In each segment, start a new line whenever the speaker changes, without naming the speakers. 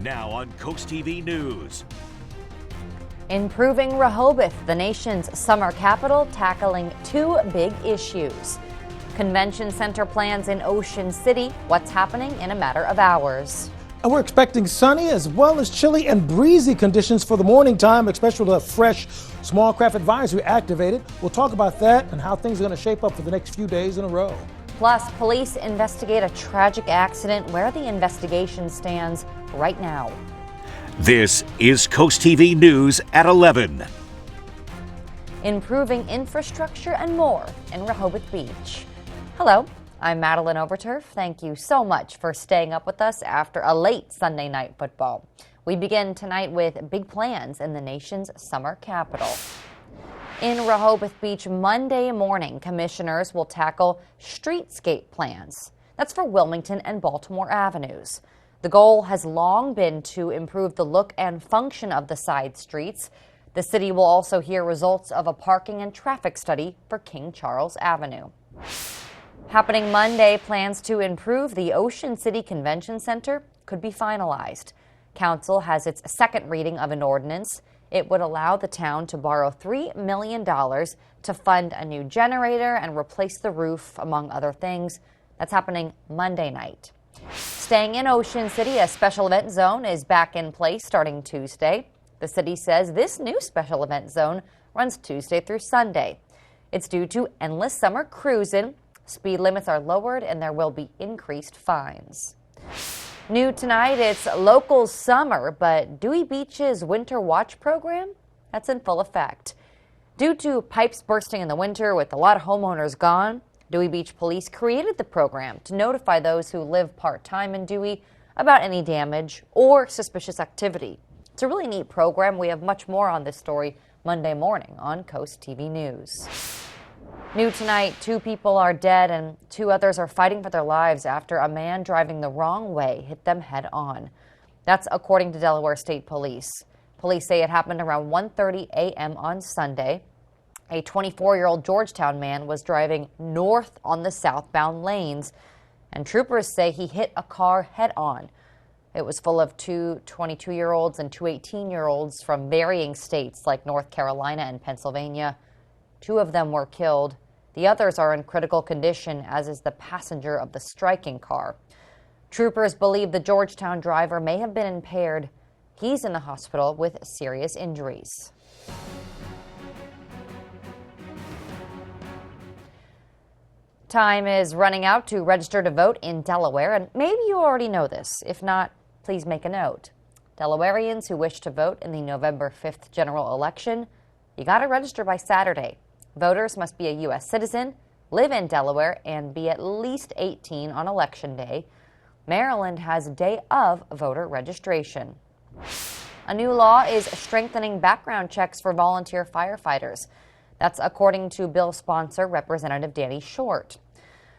Now on CoastTV News.
Improving Rehoboth, the nation's summer capital, tackling two big issues. Convention center plans in Ocean City, what's happening in a matter of hours.
And we're expecting sunny as well as chilly and breezy conditions for the morning time, especially with a fresh small craft advisory activated. We'll talk about that and how things are going to shape up for the next few days in a row.
Plus, police investigate a tragic accident, where the investigation stands right now.
This is CoastTV News at 11.
Improving infrastructure and more in Rehoboth Beach. Hello, I'm Madeline Overturf. Thank you so much for staying up with us after a late Sunday night football. We begin tonight with big plans in the nation's summer capital. In Rehoboth Beach Monday morning, commissioners will tackle streetscape plans. That's for Wilmington and Baltimore Avenues. The goal has long been to improve the look and function of the side streets. The city will also hear results of a parking and traffic study for King Charles Avenue. Happening Monday, plans to improve the Ocean City Convention Center could be finalized. Council has its second reading of an ordinance. It would allow the town to borrow $3 million to fund a new generator and replace the roof, among other things. That's happening Monday night. Staying in Ocean City, a special event zone is back in place starting Tuesday. The city says this new special event zone runs Tuesday through Sunday. It's due to endless summer cruising. Speed limits are lowered and there will be increased fines. New tonight, it's local summer, but Dewey Beach's Winter Watch program, that's in full effect. Due to pipes bursting in the winter with a lot of homeowners gone, Dewey Beach Police created the program to notify those who live part-time in Dewey about any damage or suspicious activity. It's a really neat program. We have much more on this story Monday morning on CoastTV News. New tonight, 2 people are dead and 2 others are fighting for their lives after a man driving the wrong way hit them head on. That's according to Delaware State Police. Police say it happened around 1:30 a.m. on Sunday. A 24-year-old Georgetown man was driving north on the southbound lanes, and troopers say he hit a car head on. It was full of 2 22-year-olds and 2 18-year-olds from varying states like North Carolina and Pennsylvania. 2 of them were killed. The others are in critical condition, as is the passenger of the striking car. Troopers believe the Georgetown driver may have been impaired. He's in the hospital with serious injuries. Time is running out to register to vote in Delaware, and maybe you already know this. If not, please make a note. Delawareans who wish to vote in the November 5th general election, you got to register by Saturday. Voters must be a U.S. citizen, live in Delaware, and be at least 18 on Election Day. Maryland has a day of voter registration. A new law is strengthening background checks for volunteer firefighters. That's according to bill sponsor Representative Danny Short.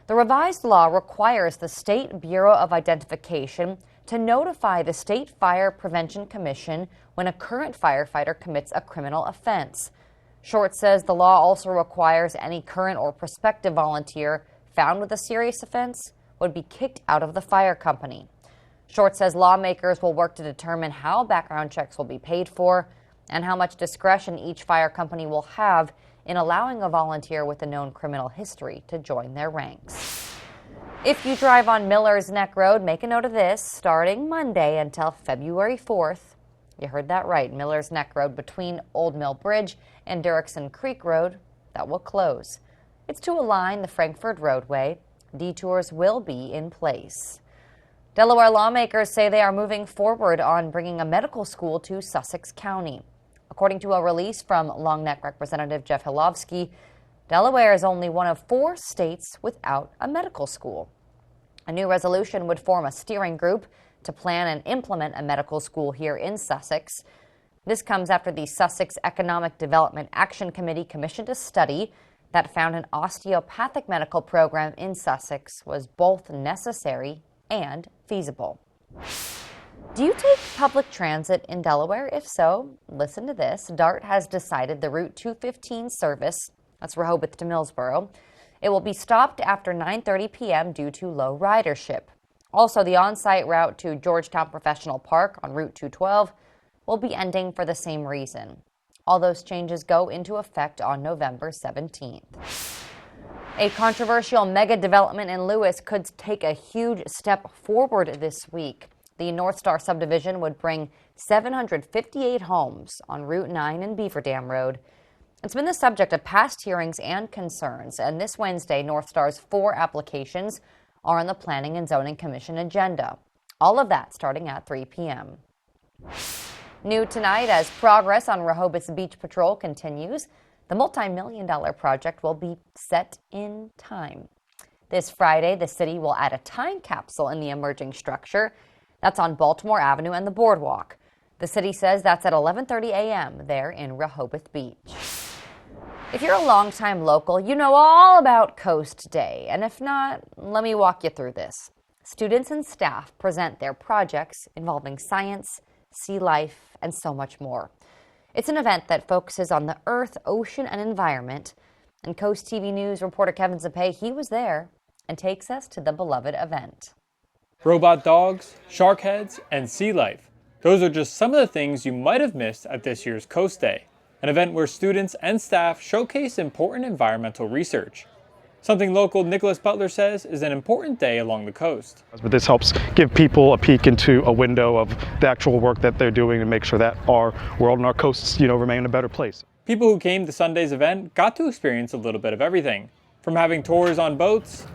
The revised law requires the State Bureau of Identification to notify the State Fire Prevention Commission when a current firefighter commits a criminal offense. Short says the law also requires any current or prospective volunteer found with a serious offense would be kicked out of the fire company. Short says lawmakers will work to determine how background checks will be paid for and how much discretion each fire company will have in allowing a volunteer with a known criminal history to join their ranks. If you drive on Miller's Neck Road, make a note of this. Starting Monday until February 4th, you heard that right, Miller's Neck Road between Old Mill Bridge and Dirksen Creek Road, that will close. It's to align the Frankford roadway. Detours will be in place. Delaware lawmakers say they are moving forward on bringing a medical school to Sussex County. According to a release from Long Neck Representative Jeff Hilovsky, Delaware is only one of 4 states without a medical school. A new resolution would form a steering group to plan and implement a medical school here in Sussex. This comes after the Sussex Economic Development Action Committee commissioned a study that found an osteopathic medical program in Sussex was both necessary and feasible. Do you take public transit in Delaware? If so, listen to this. DART has decided the Route 215 service, that's Rehoboth to Millsboro, it will be stopped after 9:30 p.m. due to low ridership. Also, the on-site route to Georgetown Professional Park on Route 212 will be ending for the same reason. All those changes go into effect on November 17th. A controversial mega development in Lewis could take a huge step forward this week. The North Star subdivision would bring 758 homes on Route 9 and Beaver Dam Road. It's been the subject of past hearings and concerns, and this Wednesday, North Star's 4 applications are on the Planning and Zoning Commission agenda. All of that starting at 3 p.m. New tonight, as progress on Rehoboth's beach patrol continues, the multi-million-dollar project will be set in time. This Friday, the city will add a time capsule in the emerging structure. That's on Baltimore Avenue and the boardwalk. The city says that's at 11:30 a.m. there in Rehoboth Beach. If you're a longtime local, you know all about Coast Day. And if not, let me walk you through this. Students and staff present their projects involving science, sea life, and so much more. It's an event that focuses on the earth, ocean, and environment. And Coast TV News reporter Kevin Zapay, he was there and takes us to the beloved event.
Robot dogs, shark heads, and sea life. Those are just some of the things you might have missed at this year's Coast Day, an event where students and staff showcase important environmental research. Something local Nicholas Butler says is an important day along the coast.
But this helps give people a peek into a window of the actual work that they're doing to make sure that our world and our coasts, remain a better place.
People who came to Sunday's event got to experience a little bit of everything, from having tours on boats,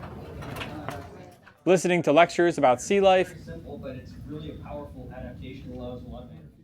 listening to lectures about sea life,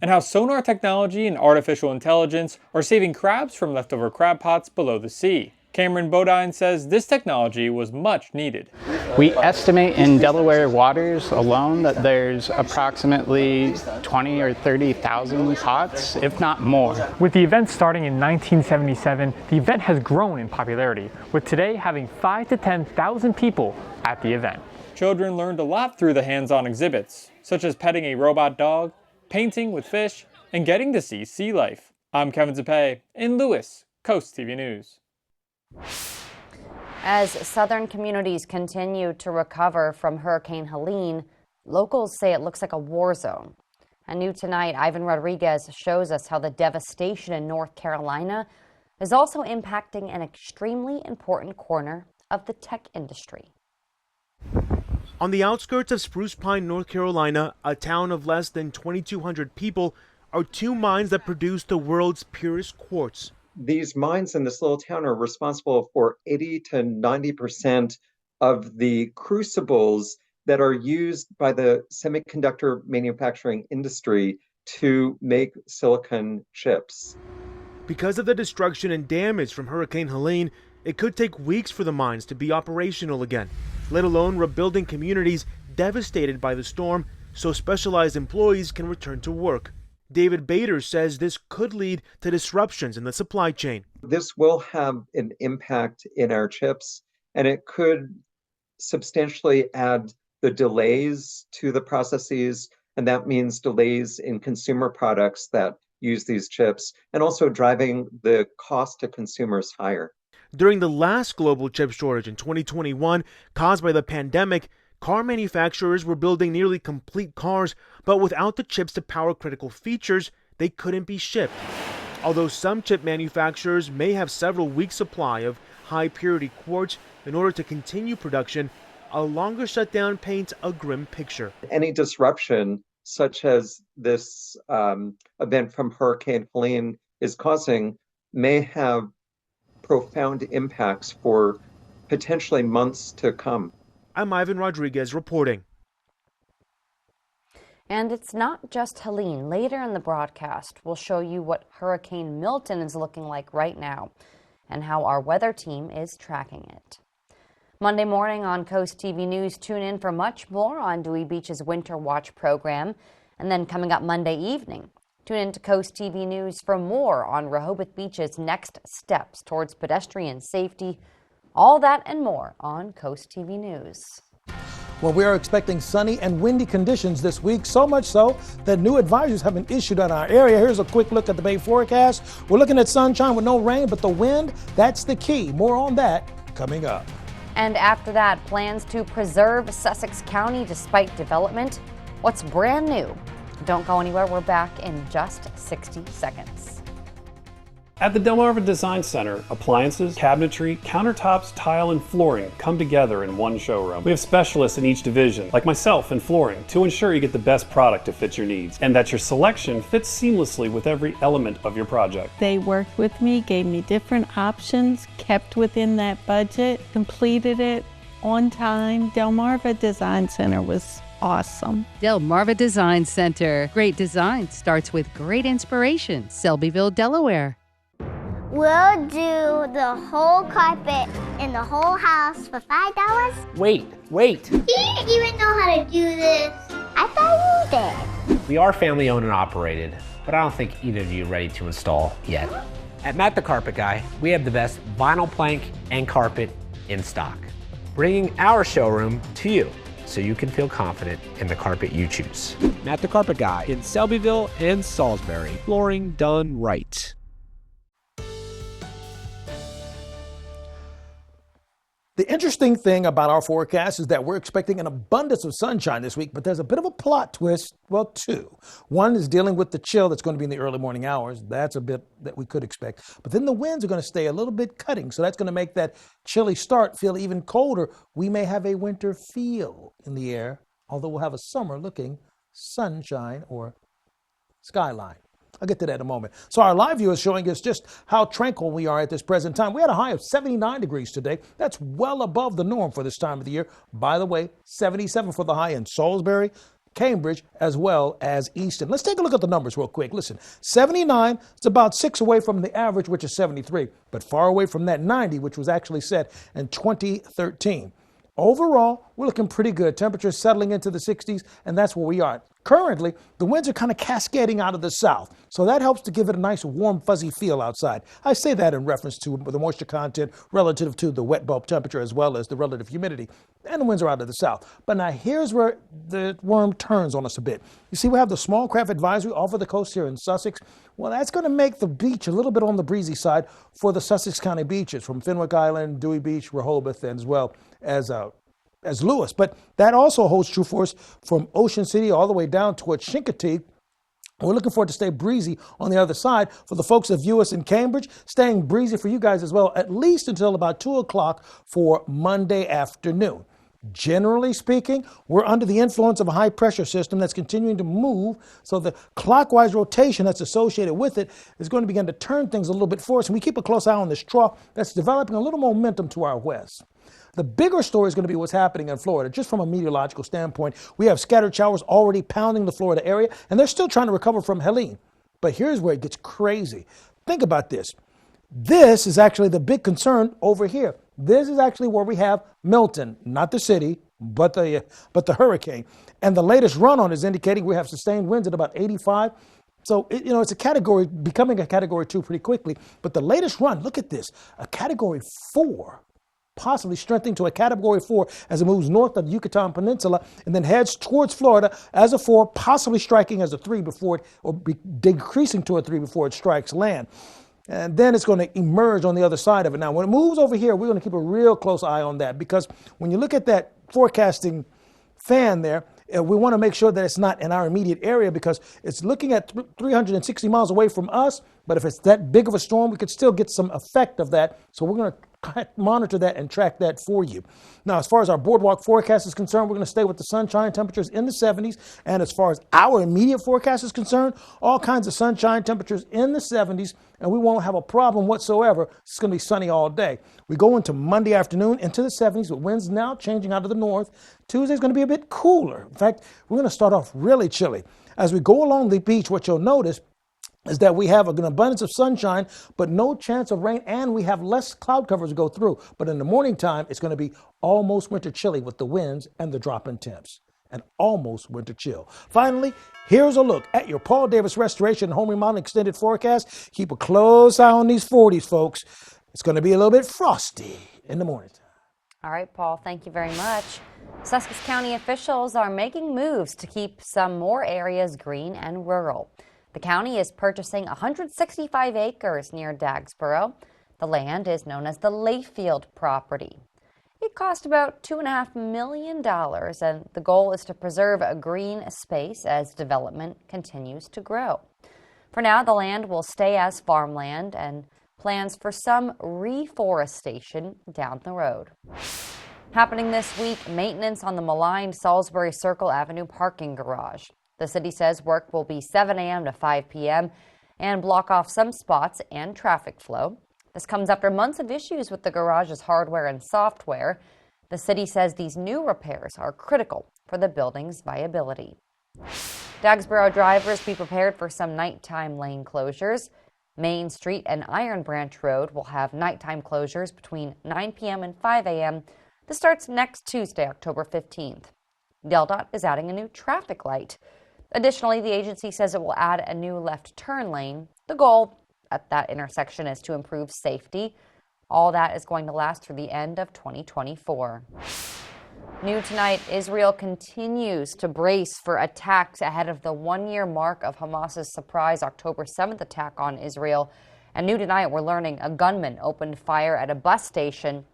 and how sonar technology and artificial intelligence are saving crabs from leftover crab pots below the sea. Cameron Bodine says this technology was much needed.
We estimate in Delaware waters alone that there's approximately 20 or 30,000 pots, if not more.
With the event starting in 1977, the event has grown in popularity, with today having 5,000 to 10,000 people at the event.
Children learned a lot through the hands-on exhibits, such as petting a robot dog, painting with fish, and getting to see sea life. I'm Kevin Zapay in Lewis, Coast TV News.
As southern communities continue to recover from Hurricane Helene, locals say it looks like a war zone. And new tonight, Ivan Rodriguez shows us how the devastation in North Carolina is also impacting an extremely important corner of the tech industry.
On the outskirts of Spruce Pine, North Carolina, a town of less than 2,200 people, are 2 mines that produce the world's purest quartz.
These mines in this little town are responsible for 80 to 90% of the crucibles that are used by the semiconductor manufacturing industry to make silicon chips.
Because of the destruction and damage from Hurricane Helene, it could take weeks for the mines to be operational again, let alone rebuilding communities devastated by the storm so specialized employees can return to work. David Bader says this could lead to disruptions in the supply chain.
This will have an impact in our chips, and it could substantially add the delays to the processes, and that means delays in consumer products that use these chips, and also driving the cost to consumers higher.
During the last global chip shortage in 2021, caused by the pandemic, car manufacturers were building nearly complete cars, but without the chips to power critical features, they couldn't be shipped. Although some chip manufacturers may have several weeks' supply of high-purity quartz in order to continue production, a longer shutdown paints a grim picture.
Any disruption, such as this event from Hurricane Helene is causing, may have profound impacts for potentially months to come.
I'm Ivan Rodriguez reporting.
And it's not just Helene. Later in the broadcast, we'll show you what Hurricane Milton is looking like right now and how our weather team is tracking it. Monday morning on Coast TV News, tune in for much more on Dewey Beach's Winter Watch program. And then coming up Monday evening, tune in to Coast TV News for more on Rehoboth Beach's next steps towards pedestrian safety. All that and more on Coast TV News.
Well, we are expecting sunny and windy conditions this week, so much so that new advisories have been issued on our area. Here's a quick look at the Bay forecast. We're looking at sunshine with no rain, but the wind, that's the key. More on that coming up.
And after that, plans to preserve Sussex County despite development. What's brand new? Don't go anywhere. We're back in just 60 seconds.
At the Delmarva Design Center, appliances, cabinetry, countertops, tile, and flooring come together in one showroom. We have specialists in each division, like myself in flooring, to ensure you get the best product to fit your needs and that your selection fits seamlessly with every element of your project.
They worked with me, gave me different options, kept within that budget, completed it on time. Delmarva Design Center was awesome.
Delmarva Design Center. Great design starts with great inspiration. Selbyville, Delaware.
We'll do the whole carpet in the whole house for $5.
Wait.
Do you even know how to do this? I thought you did.
We are family owned and operated, but I don't think either of you are ready to install yet. At Matt the Carpet Guy, we have the best vinyl plank and carpet in stock, bringing our showroom to you so you can feel confident in the carpet you choose. Matt the Carpet Guy in Selbyville and Salisbury. Flooring done right.
The interesting thing about our forecast is that we're expecting an abundance of sunshine this week, but there's a bit of a plot twist. Well, two. One is dealing with the chill that's going to be in the early morning hours. That's a bit that we could expect. But then the winds are going to stay a little bit cutting, so that's going to make that chilly start feel even colder. We may have a winter feel in the air, although we'll have a summer-looking sunshine or skyline. I'll get to that in a moment. So our live view is showing us just how tranquil we are at this present time. We had a high of 79 degrees today. That's well above the norm for this time of the year. By the way, 77 for the high in Salisbury, Cambridge, as well as Easton. Let's take a look at the numbers real quick. Listen, 79 is about 6 away from the average, which is 73, but far away from that 90, which was actually set in 2013. Overall, we're looking pretty good. Temperatures settling into the 60s, and that's where we are. Currently, the winds are kind of cascading out of the south, so that helps to give it a nice warm, fuzzy feel outside. I say that in reference to the moisture content relative to the wet bulb temperature as well as the relative humidity. And the winds are out of the south. But now here's where the worm turns on us a bit. You see, we have the small craft advisory off of the coast here in Sussex. Well, that's going to make the beach a little bit on the breezy side for the Sussex County beaches, from Fenwick Island, Dewey Beach, Rehoboth, and as well as Lewis. But that also holds true for us from Ocean City all the way down towards Chincoteague. We're looking for it to stay breezy on the other side. For the folks that view us in Cambridge, staying breezy for you guys as well, at least until about 2 o'clock for Monday afternoon. Generally speaking, we're under the influence of a high pressure system that's continuing to move, so the clockwise rotation that's associated with it is going to begin to turn things a little bit for us, and we keep a close eye on this trough that's developing a little momentum to our west. The bigger story is going to be what's happening in Florida. Just from a meteorological standpoint, we have scattered showers already pounding the Florida area, and they're still trying to recover from Helene. But here's where it gets crazy. Think about this. This is actually the big concern over here. This is actually where we have Milton, not the city, but the hurricane. And the latest run on is indicating we have sustained winds at about 85. So, it's a category, becoming a category 2 pretty quickly. But the latest run, look at this, a category 4. Possibly strengthening to a category 4 as it moves north of the Yucatan Peninsula and then heads towards Florida as a 4, possibly striking as a 3 before it, or decreasing to a 3 before it strikes land. And then it's going to emerge on the other side of it. Now, when it moves over here, we're going to keep a real close eye on that, because when you look at that forecasting fan there, we want to make sure that it's not in our immediate area, because it's looking at 360 miles away from us. But if it's that big of a storm, we could still get some effect of that. So we're going to monitor that and track that for you. Now, as far as our boardwalk forecast is concerned, we're going to stay with the sunshine temperatures in the 70s. And as far as our immediate forecast is concerned, all kinds of sunshine temperatures in the 70s, and we won't have a problem whatsoever. It's going to be sunny all day. We go into Monday afternoon into the 70s with winds now changing out of the north. Tuesday's going to be a bit cooler. In fact, we're going to start off really chilly. As we go along the beach, what you'll notice is that we have an abundance of sunshine, but no chance of rain, and we have less cloud cover to go through. But in the morning time, it's going to be almost winter chilly with the winds and the drop in temps. An almost winter chill. Finally, here's a look at your Paul Davis Restoration and Home Remodeling Extended Forecast. Keep a close eye on these 40s, folks. It's going to be a little bit frosty in the morning time.
All right, Paul, thank you very much. Sussex County officials are making moves to keep some more areas green and rural. The county is purchasing 165 acres near Dagsboro. The land is known as the Layfield property. It cost about $2.5 million, and the goal is to preserve a green space as development continues to grow. For now, the land will stay as farmland and plans for some reforestation down the road. Happening this week, maintenance on the maligned Salisbury Circle Avenue parking garage. The city says work will be 7 a.m. to 5 p.m. and block off some spots and traffic flow. This comes after months of issues with the garage's hardware and software. The city says these new repairs are critical for the building's viability. Dagsboro drivers, be prepared for some nighttime lane closures. Main Street and Iron Branch Road will have nighttime closures between 9 p.m. and 5 a.m. This starts next Tuesday, October 15th. DelDOT is adding a new traffic light. Additionally, the agency says it will add a new left turn lane. The goal at that intersection is to improve safety. All that is going to last through the end of 2024. New tonight, Israel continues to brace for attacks ahead of the one-year mark of Hamas's surprise October 7th attack on Israel. And new tonight, we're learning a gunman opened fire at a bus station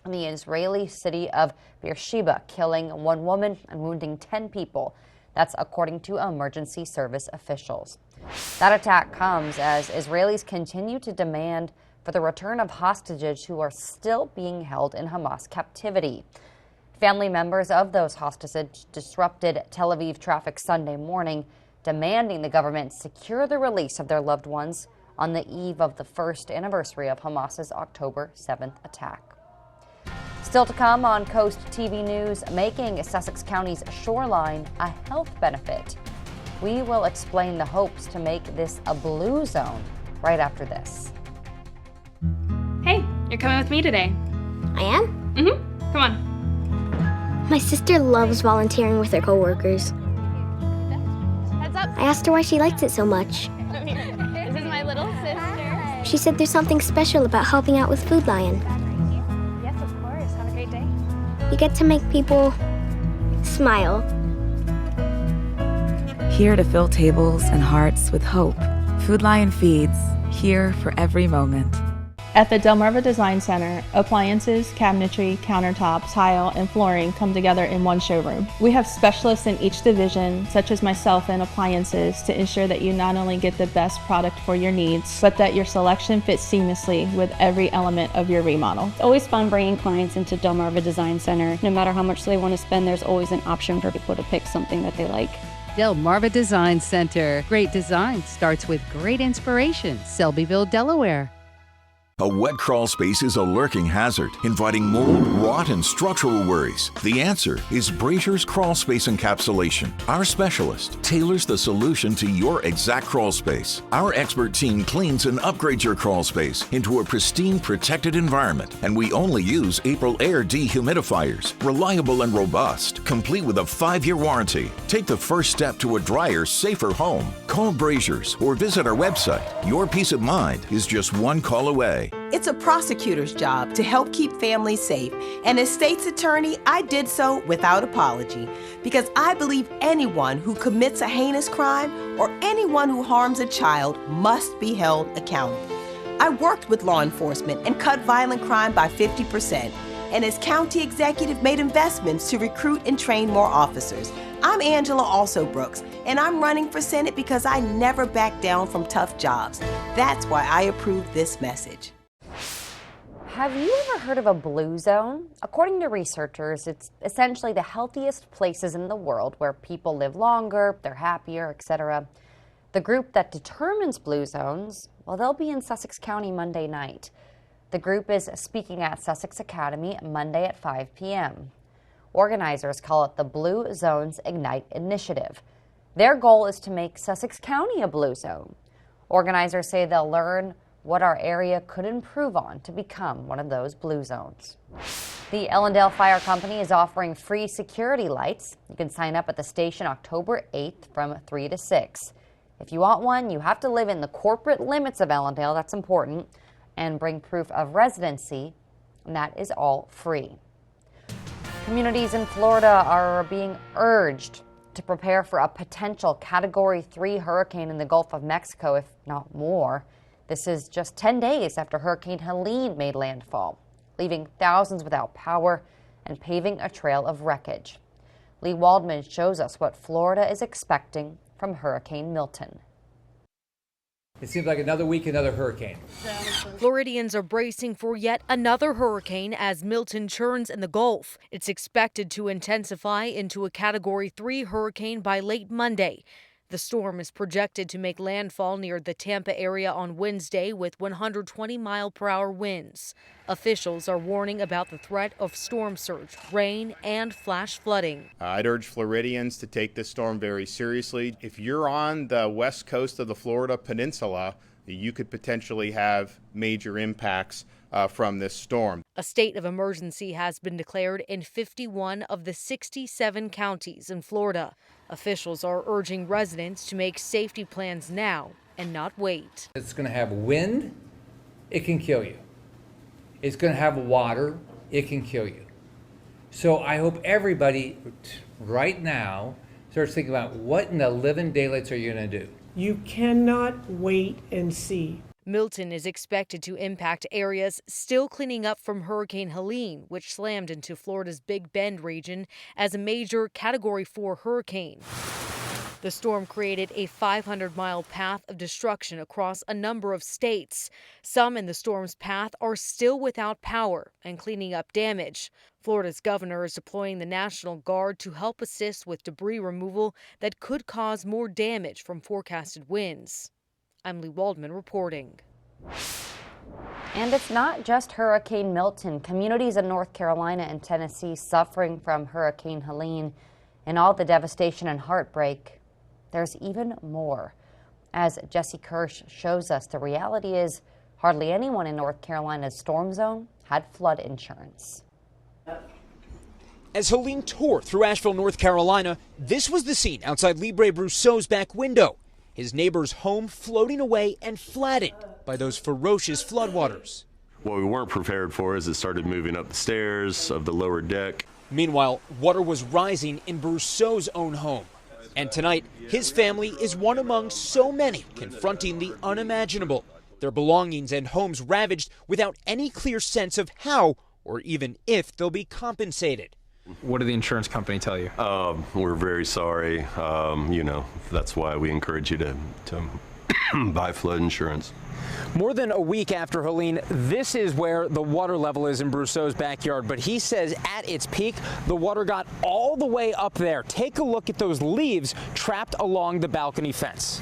in the Israeli city of Beersheba, killing one woman and wounding 10 people. That's according to emergency service officials. That attack comes as Israelis continue to demand for the return of hostages who are still being held in Hamas captivity. Family members of those hostages disrupted Tel Aviv traffic Sunday morning, demanding the government secure the release of their loved ones on the eve of the first anniversary of Hamas's October 7th attack. Still to come on Coast TV News, making Sussex County's shoreline a health benefit. We will explain the hopes to make this a blue zone right after this.
Hey, you're coming with me today.
I am?
Mm-hmm. Come on.
My sister loves volunteering with her coworkers.
Heads up.
I asked her why she likes it so much.
This is my little sister.
She said there's something special about helping out with Food Lion.
Yes, of course. Have a great day.
You get to make people smile.
Here to fill tables and hearts with hope. Food Lion feeds, here for every moment.
At the Delmarva Design Center, appliances, cabinetry, countertops, tile, and flooring come together in one showroom. We have specialists in each division, such as myself in appliances, to ensure that you not only get the best product for your needs, but that your selection fits seamlessly with every element of your remodel.
It's always fun bringing clients into Delmarva Design Center. No matter how much they want to spend, there's always an option for people to pick something that they like.
Delmarva Design Center. Great design starts with great inspiration. Selbyville, Delaware.
A wet crawl space is a lurking hazard, inviting mold, rot, and structural worries. The answer is Brazier's Crawl Space Encapsulation. Our specialist tailors the solution to your exact crawl space. Our expert team cleans and upgrades your crawl space into a pristine, protected environment, and we only use April Air dehumidifiers. Reliable and robust, complete with a 5-year warranty. Take the first step to a drier, safer home. Call Brazier's or visit our website. Your peace of mind is just one call away.
It's a prosecutor's job to help keep families safe, and as state's attorney, I did so without apology, because I believe anyone who commits a heinous crime or anyone who harms a child must be held accountable. I worked with law enforcement and cut violent crime by 50%, and as county executive made investments to recruit and train more officers. I'm Angela Alsobrooks, and I'm running for Senate because I never back down from tough jobs. That's why I approve this message.
Have you ever heard of a blue zone? According to researchers, it's essentially the healthiest places in the world where people live longer, they're happier, etc. The group that determines blue zones, well, they'll be in Sussex County Monday night. The group is speaking at Sussex Academy Monday at 5 p.m. Organizers call it the Blue Zones Ignite Initiative. Their goal is to make Sussex County a blue zone. Organizers say they'll learn what our area could improve on to become one of those blue zones. The Ellendale Fire Company is offering free security lights. You can sign up at the station October 8th from 3 to 6. If you want one, you have to live in the corporate limits of Ellendale, that's important, and bring proof of residency, and that is all free. Communities in Florida are being urged to prepare for a potential Category 3 hurricane in the Gulf of Mexico, if not more. This is just 10 days after Hurricane Helene made landfall. leaving thousands without power and paving a trail of wreckage. Lee Waldman shows us what Florida is expecting from Hurricane Milton.
It seems like another week, another hurricane.
Floridians are bracing for yet another hurricane as Milton churns in the Gulf. It's expected to intensify into a Category 3 hurricane by late Monday. The storm is projected to make landfall near the Tampa area on Wednesday with 120-mile-per-hour winds. Officials are warning about the threat of storm surge, rain, and flash flooding.
I'd urge Floridians to take this storm very seriously. If you're on the west coast of the Florida Peninsula, you could potentially have major impacts from this storm.
A state of emergency has been declared in 51 of the 67 counties in Florida. Officials are urging residents to make safety plans now and not wait.
It's going to have wind, it can kill you. It's going to have water, it can kill you. So I hope everybody right now starts thinking about what in the living daylights are you going to do?
You cannot wait and see.
Milton is expected to impact areas still cleaning up from Hurricane Helene, which slammed into Florida's Big Bend region as a major Category 4 hurricane. The storm created a 500-mile path of destruction across a number of states. Some in the storm's path are still without power and cleaning up damage. Florida's governor is deploying the National Guard to help assist with debris removal that could cause more damage from forecasted winds. I'm Lee Waldman reporting.
And it's not just Hurricane Milton. Communities in North Carolina and Tennessee suffering from Hurricane Helene and all the devastation and heartbreak. There's even more. As Jesse Kirsch shows us, the reality is hardly anyone in North Carolina's storm zone had flood insurance.
As Helene tore through Asheville, North Carolina, this was the scene outside Libre Brousseau's back window. His neighbor's home floating away and flattened by those ferocious floodwaters.
What we weren't prepared for is it started moving up the stairs of the lower deck.
Meanwhile, water was rising in Brousseau's own home. And tonight, his family is one among so many confronting the unimaginable. Their belongings and homes ravaged without any clear sense of how or even if they'll be compensated.
What did the insurance company tell you?
We're very sorry. That's why we encourage you to buy flood insurance.
More than a week after Helene, this is where the water level is in Brousseau's backyard. But he says at its peak, the water got all the way up there. Take a look at those leaves trapped along the balcony fence.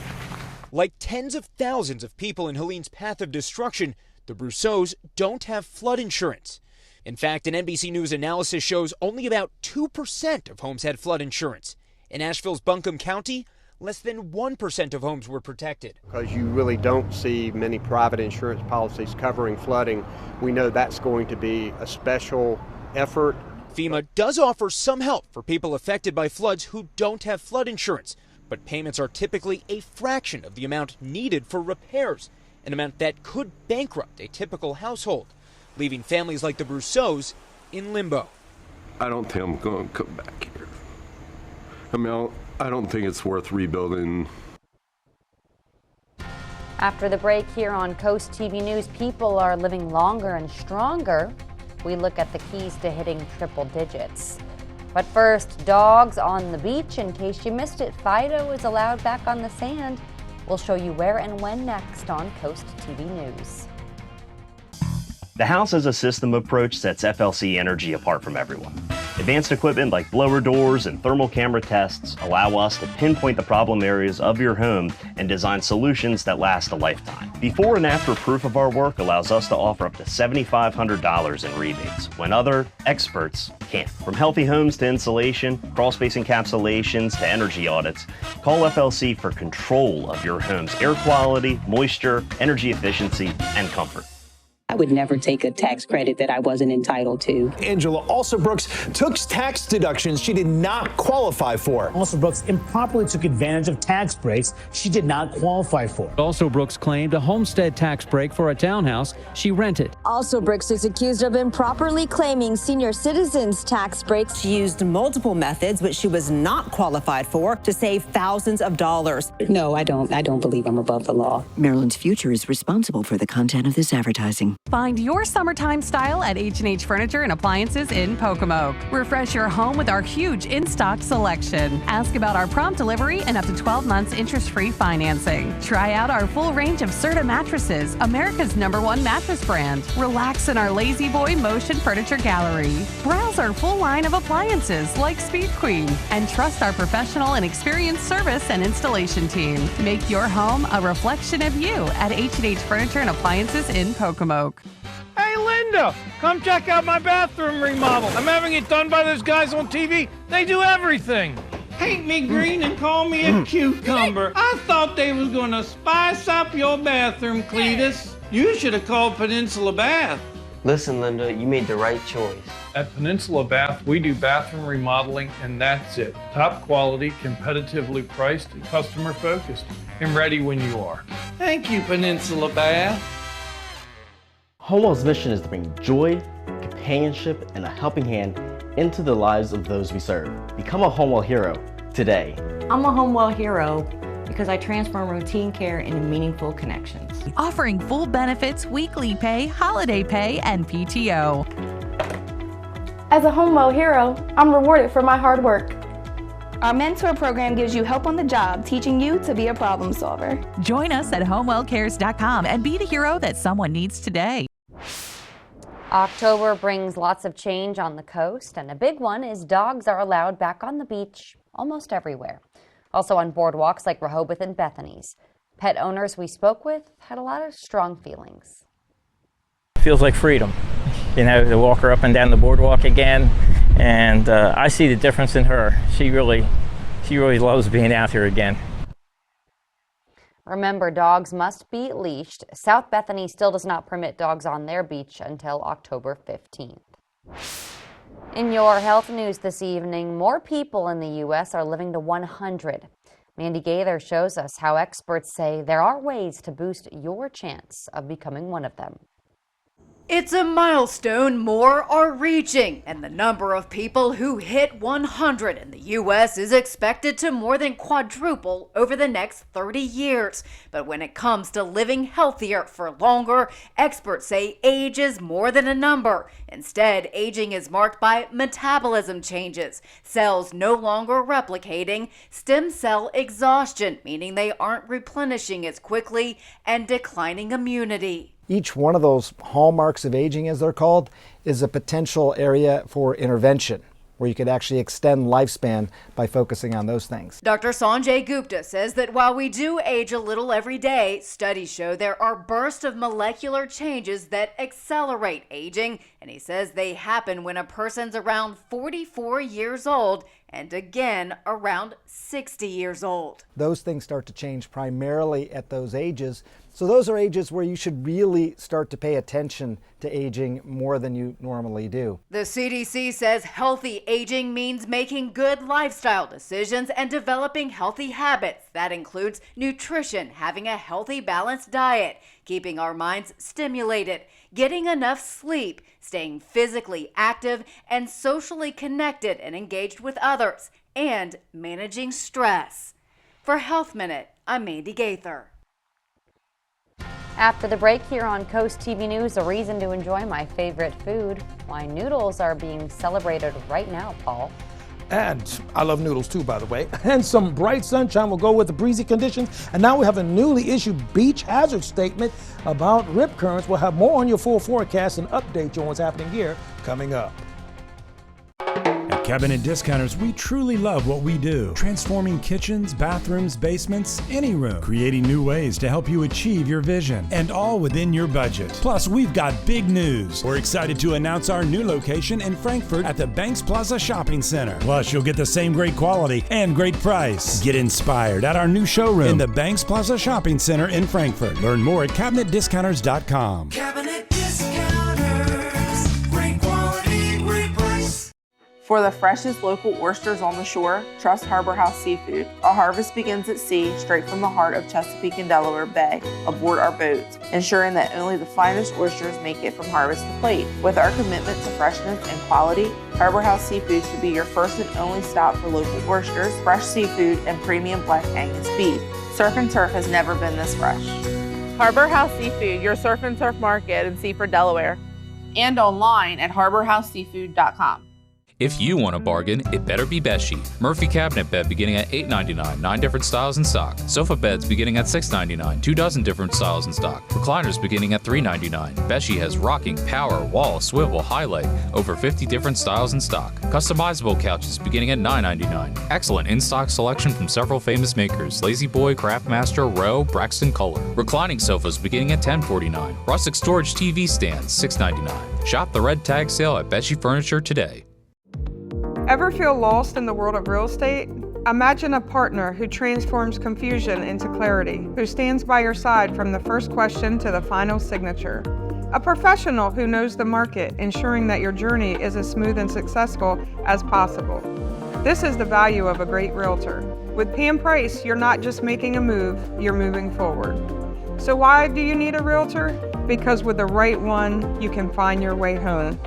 Like tens of thousands of people in Helene's path of destruction, the Brousseaus don't have flood insurance. In fact, an NBC News analysis shows only about 2% of homes had flood insurance. In Asheville's Buncombe County, less than 1% of homes were protected.
Because you really don't see many private insurance policies covering flooding, we know that's going to be a special effort.
FEMA does offer some help for people affected by floods who don't have flood insurance, but payments are typically a fraction of the amount needed for repairs, an amount that could bankrupt a typical household, leaving families like the Brousseaus in limbo.
I don't think I'm going to come back here. I don't think it's worth rebuilding.
After the break here on Coast TV News, people are living longer and stronger. We look at the keys to hitting triple digits. But first, dogs on the beach. In case you missed it, Fido is allowed back on the sand. We'll show you where and when next on Coast TV News.
The house as a system approach sets FLC Energy apart from everyone. Advanced equipment like blower doors and thermal camera tests allow us to pinpoint the problem areas of your home and design solutions that last a lifetime. Before and after proof of our work allows us to offer up to $7,500 in rebates when other experts can't. From healthy homes to insulation, crawl space encapsulations to energy audits, call FLC for control of your home's air quality, moisture, energy efficiency, and comfort.
I would never take a tax credit that I wasn't entitled to.
Angela Alsobrooks took tax deductions she did not qualify for.
Alsobrooks improperly took advantage of tax breaks she did not qualify for.
Alsobrooks claimed a homestead tax break for a townhouse she rented.
Alsobrooks is accused of improperly claiming senior citizens tax breaks.
She used multiple methods, which she was not qualified for, to save thousands of dollars.
No, I don't believe I'm above the law.
Maryland's Future is responsible for the content of this advertising.
home.
Find your summertime style at H&H Furniture and Appliances in Pocomoke. Refresh your home with our huge in-stock selection. Ask about our prompt delivery and up to 12 months interest-free financing. Try out our full range of Serta mattresses, America's #1 mattress brand. Relax in our Lazy Boy Motion Furniture Gallery. Browse our full line of appliances like Speed Queen and trust our professional and experienced service and installation team. Make your home a reflection of you at H&H Furniture and Appliances in Pocomoke.
Hey, Linda, come check out my bathroom remodel. I'm having it done by those guys on TV. They do everything. Paint me green and call me a cucumber. I thought they was gonna spice up your bathroom, Cletus. You should have called Peninsula Bath.
Listen, Linda, you made the right choice.
At Peninsula Bath, we do bathroom remodeling, and that's it. Top quality, competitively priced, and customer focused. And ready when you are. Thank you, Peninsula Bath.
Homewell's mission is to bring joy, companionship, and a helping hand into the lives of those we serve. Become a Homewell hero today.
I'm a Homewell hero because I transform routine care into meaningful connections.
Offering full benefits, weekly pay, holiday pay, and PTO.
As a Homewell hero, I'm rewarded for my hard work. Our mentor program gives you help on the job, teaching you to be a problem solver.
Join us at homewellcares.com and be the hero that someone needs today.
October brings lots of change on the coast, and a big one is dogs are allowed back on the beach almost everywhere. Also on boardwalks like Rehoboth and Bethany's. Pet owners we spoke with had a lot of strong feelings.
Feels like freedom, you know, to walk her up and down the boardwalk again, and I see the difference in her. She really loves being out here again.
Remember, dogs must be leashed. South Bethany still does not permit dogs on their beach until October 15th. In your health news this evening, more people in the U.S. are living to 100. Mandy Gaither shows us how experts say there are ways to boost your chance of becoming one of them.
It's a milestone more are reaching, and the number of people who hit 100 in the U.S. is expected to more than quadruple over the next 30 years. But when it comes to living healthier for longer, experts say age is more than a number. Instead, aging is marked by metabolism changes, cells no longer replicating, stem cell exhaustion, meaning they aren't replenishing as quickly, and declining immunity.
Each one of those hallmarks of aging, as they're called, is a potential area for intervention where you could actually extend lifespan by focusing on those things.
Dr. Sanjay Gupta says that while we do age a little every day, studies show there are bursts of molecular changes that accelerate aging, and he says they happen when a person's around 44 years old and again around 60 years old.
Those things start to change primarily at those ages. So those are ages where you should really start to pay attention to aging more than you normally do.
The CDC says healthy aging means making good lifestyle decisions and developing healthy habits. That includes nutrition, having a healthy, balanced diet, keeping our minds stimulated, getting enough sleep, staying physically active and socially connected and engaged with others, and managing stress. For Health Minute, I'm Mandy Gaither.
After the break here on Coast TV News, a reason to enjoy my favorite food. Why noodles are being celebrated right now, Paul.
And I love noodles too, by the way. And some bright sunshine will go with the breezy conditions. And now we have a newly issued beach hazard statement about rip currents. We'll have more on your full forecast and update you on what's happening here coming up.
At Cabinet Discounters, we truly love what we do. Transforming kitchens, bathrooms, basements, any room. Creating new ways to help you achieve your vision. And all within your budget. Plus, we've got big news. We're excited to announce our new location in Frankfort at the Banks Plaza Shopping Center. Plus, you'll get the same great quality and great price. Get inspired at our new showroom in the Banks Plaza Shopping Center in Frankfort. Learn more at CabinetDiscounters.com.
Cabinet Discounters. Great quality, great price.
For the freshest local oysters on the shore, trust Harbor House Seafood. Our harvest begins at sea, straight from the heart of Chesapeake and Delaware Bay, aboard our boats, ensuring that only the finest oysters make it from harvest to plate. With our commitment to freshness and quality, Harbor House Seafood should be your first and only stop for local oysters, fresh seafood, and premium black Angus beef. Surf and turf has never been this fresh. Harbor House Seafood, your surf and turf market in Seaford, Delaware. And online at harborhouseseafood.com.
If you want a bargain, it better be Bedsheet. Murphy cabinet bed beginning at $8.99, 9 different styles in stock. Sofa beds beginning at $6.99, 2 dozen different styles in stock. Recliners beginning at $3.99. Bedsheet has rocking, power, wall, swivel, highlight, over 50 different styles in stock. Customizable couches beginning at $9.99. Excellent in-stock selection from several famous makers: Lazy Boy, Craftmaster, Rowe, Braxton Color. Reclining sofas beginning at $10.49. Rustic storage TV stands $6.99. Shop the red tag sale at Bedsheet Furniture today.
Ever feel lost in the world of real estate? Imagine a partner who transforms confusion into clarity, who stands by your side from the first question to the final signature. A professional who knows the market, ensuring that your journey is as smooth and successful as possible. This is the value of a great realtor. With Pam Price, you're not just making a move, you're moving forward. So why do you need a realtor? Because with the right one, you can find your way home.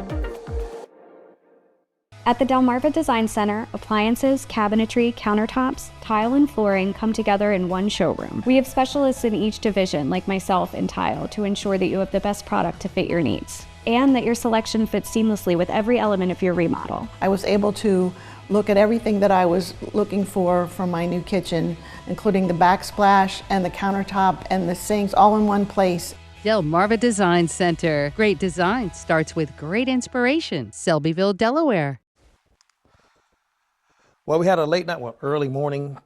At the Delmarva Design Center, appliances, cabinetry, countertops, tile, and flooring come together in one showroom. We have specialists in each division, like myself in tile, to ensure that you have the best product to fit your needs, and that your selection fits seamlessly with every element of your remodel.
I was able to look at everything that I was looking for from my new kitchen, including the backsplash and the countertop and the sinks all in one place.
Delmarva Design Center. Great design starts with great inspiration. Selbyville, Delaware.
Well, we had a late night, early morning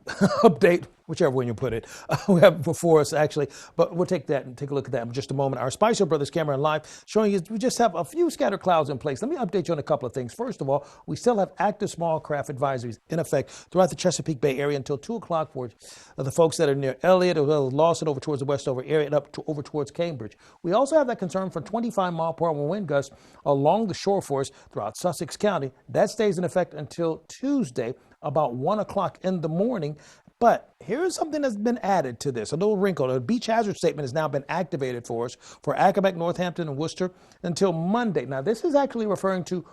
update, whichever one you put it. We have before us, actually, but we'll take that and take a look at that in just a moment. Our Spicer Brothers camera live showing you we just have a few scattered clouds in place. Let me update you on a couple of things. First of all, we still have active small craft advisories in effect throughout the Chesapeake Bay area until 2 o'clock for the folks that are near Elliott as well as Lawson over towards the Westover area and up to over towards Cambridge. We also have that concern for 25-mile-per-hour wind gusts along the shore for us throughout Sussex County. That stays in effect until Tuesday, about 1 o'clock in the morning. But here's something that's been added to this, a little wrinkle. A beach hazard statement has now been activated for us for Accomack, Northampton, and Worcester until Monday. Now, this is actually referring to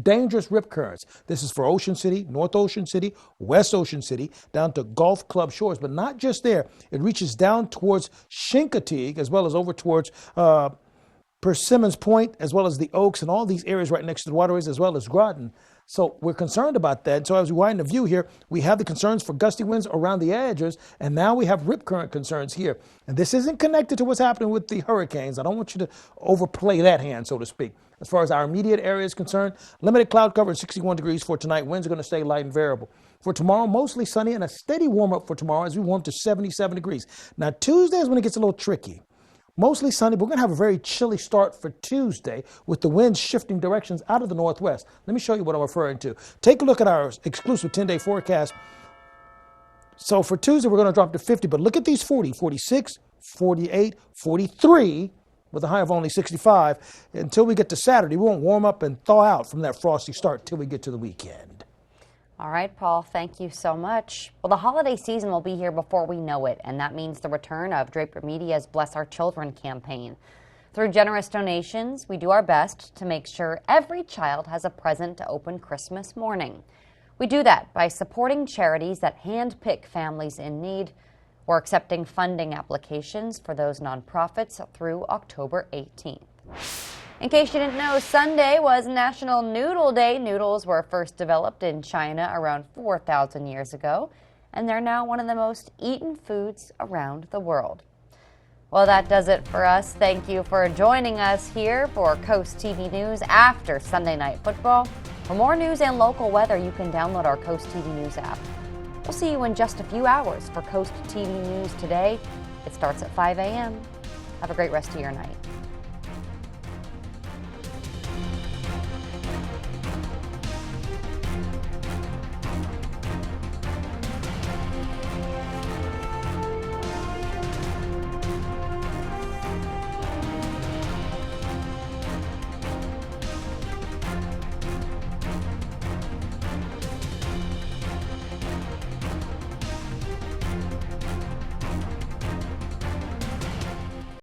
dangerous rip currents. This is for Ocean City, North Ocean City, West Ocean City, down to Gulf Club shores, but not just there. It reaches down towards Chincoteague as well as over towards Persimmons Point, as well as the Oaks and all these areas right next to the waterways, as well as Groton. So we're concerned about that. So as we widen the view here, we have the concerns for gusty winds around the edges, and now we have rip current concerns here. And this isn't connected to what's happening with the hurricanes. I don't want you to overplay that hand, so to speak. As far as our immediate area is concerned, limited cloud cover at 61 degrees for tonight. Winds are going to stay light and variable. For tomorrow, mostly sunny and a steady warm up for tomorrow as we warm to 77 degrees. Now, Tuesday is when it gets a little tricky. Mostly sunny, but we're going to have a very chilly start for Tuesday with the winds shifting directions out of the northwest. Let me show you what I'm referring to. Take a look at our exclusive 10-day forecast. So for Tuesday, we're going to drop to 50, but look at these 40, 46, 48, 43, with a high of only 65. Until we get to Saturday, we won't warm up and thaw out from that frosty start till we get to the weekend.
All right, Paul, thank you so much. Well, the holiday season will be here before we know it, and that means the return of Draper Media's Bless Our Children campaign. Through generous donations, we do our best to make sure every child has a present to open Christmas morning. We do that by supporting charities that handpick families in need or accepting funding applications for those nonprofits through October 18th. In case you didn't know, Sunday was National Noodle Day. Noodles were first developed in China around 4,000 years ago, and they're now one of the most eaten foods around the world. Well, that does it for us. Thank you for joining us here for Coast TV News after Sunday Night Football. For more news and local weather, you can download our Coast TV News app. We'll see you in just a few hours for Coast TV News today. It starts at 5 a.m. Have a great rest of your night.